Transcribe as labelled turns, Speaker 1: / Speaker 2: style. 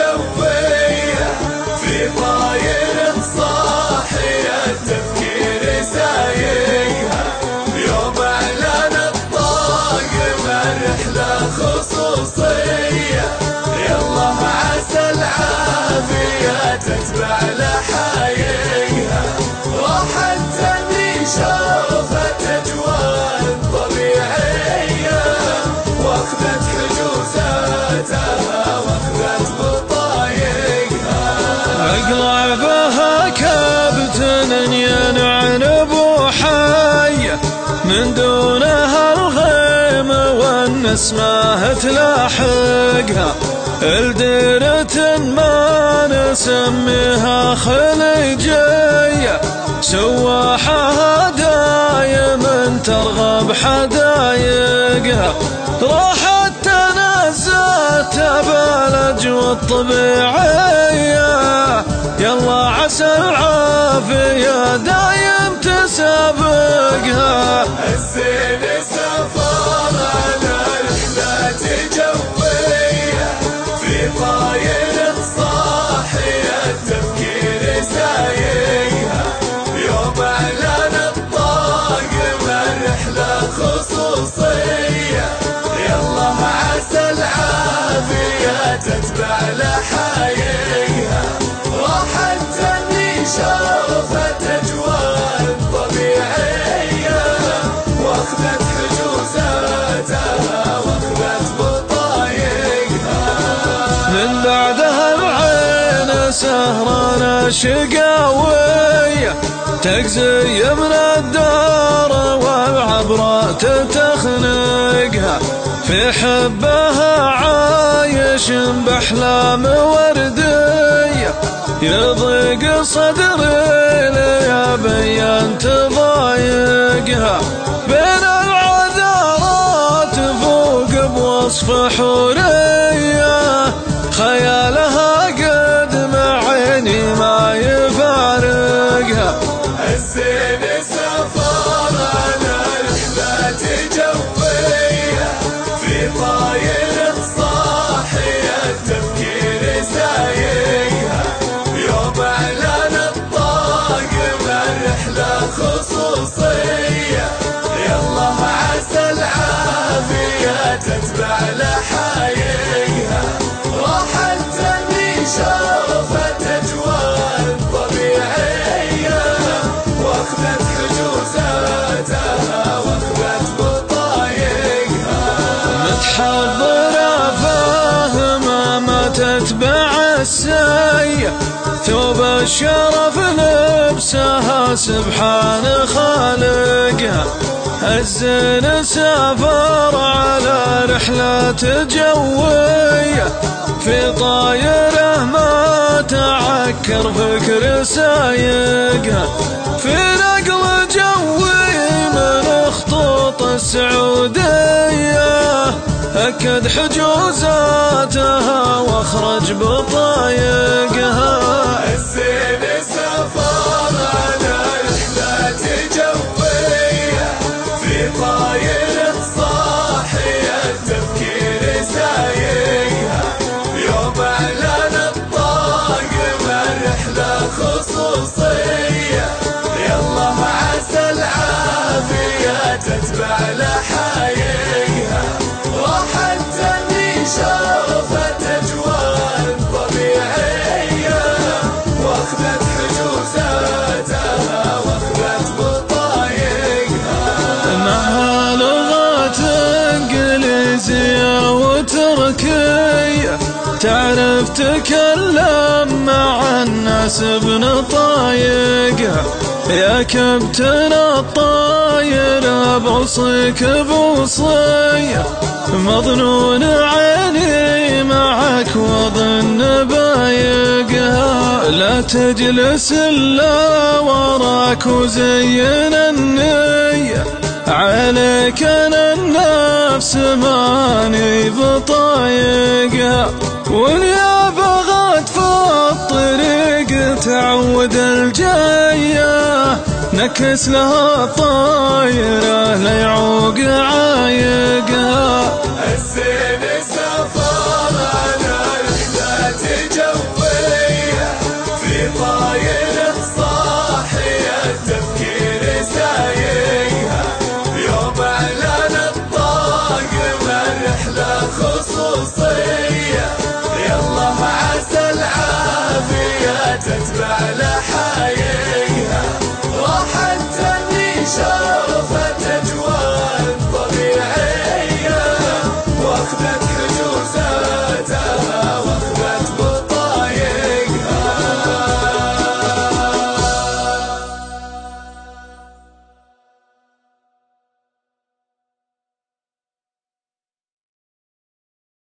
Speaker 1: جوية في طاير صاحي التفكير سايقها يوم اعلان الطاقم الرحلة خصوصية يلا عسى العافية تتبع لحايقها راحت تملي شوفت اجواء طبيعية واخذت حجوزاتها واخذت بطايقها
Speaker 2: اقلع بها كابتن ينعن بوحية من دونها الغيم والنسمة تلاحقها الديرة ما نسميها خليجية سواحها دايم ترغب حدايقها راحت تنزلت بالاجواء الطبيعية يلا عسى العافية دايم تسابقها
Speaker 1: الزين سفر على رحلة جوية في طاير صاحي التفكير سايقها يوم اعلان الطاقم الرحلة خصوصية يلا عسى العافية تتبع لحايقها راحت تملي شوفت اجواء طبيعية واخذت حجوزاتها واخذت بطايقها
Speaker 2: من بعدها بعين سهرانة شقاوية تقزي من الدار والعبرة تخنقها في حبها عايش بأحلام وردية يضيق صدري لي بيان تضايقها بين العذارات فوق بوصف حورية خيالها قد مع عيني ما يفارقها
Speaker 1: الزين سفر على رحلة جوية في طاير صاحي التفكير سايقها يوم اعلان الطاقم الرحلة خصوصية يلا عسى العافية تتبع لحايقها راحت تملي شوفت اجواء طبيعية واخذت حجوزاتها واخذت بطايقها
Speaker 2: متحضرة فاهمة ما تتبع السية ثوب الشرف لبسها سبحان خالقها الزين سافر على رحلة جوية في طايره ما تعكر فكر سايقها في نقل جوي من خطوط السعودية أكد حجوزاتها واخرج بطايقها
Speaker 1: الزين سافر على رحلة جوية في طاير صاحي التفكير سايقها يوم اعلان الطاقم الرحلة خصوصية يلا عسى العافية تتبع لحايقها راحت تملي شوفت اجواء طبيعية واخذت حجوزاتها واخذت بطايقها
Speaker 2: معها لغات انجليزية وتركية تعرف تكلم مع الناس بنطايقها يا كابتن الطاير بوصيك بوصية مظنون عيني معك واظن بايقها لا تجلس الا وراك وزين النية عليك انا النفس ماني بطايقها واليا بغت في الطريق تعود الجاية نكس لها الطايرة ليعوق عايقها
Speaker 1: الزين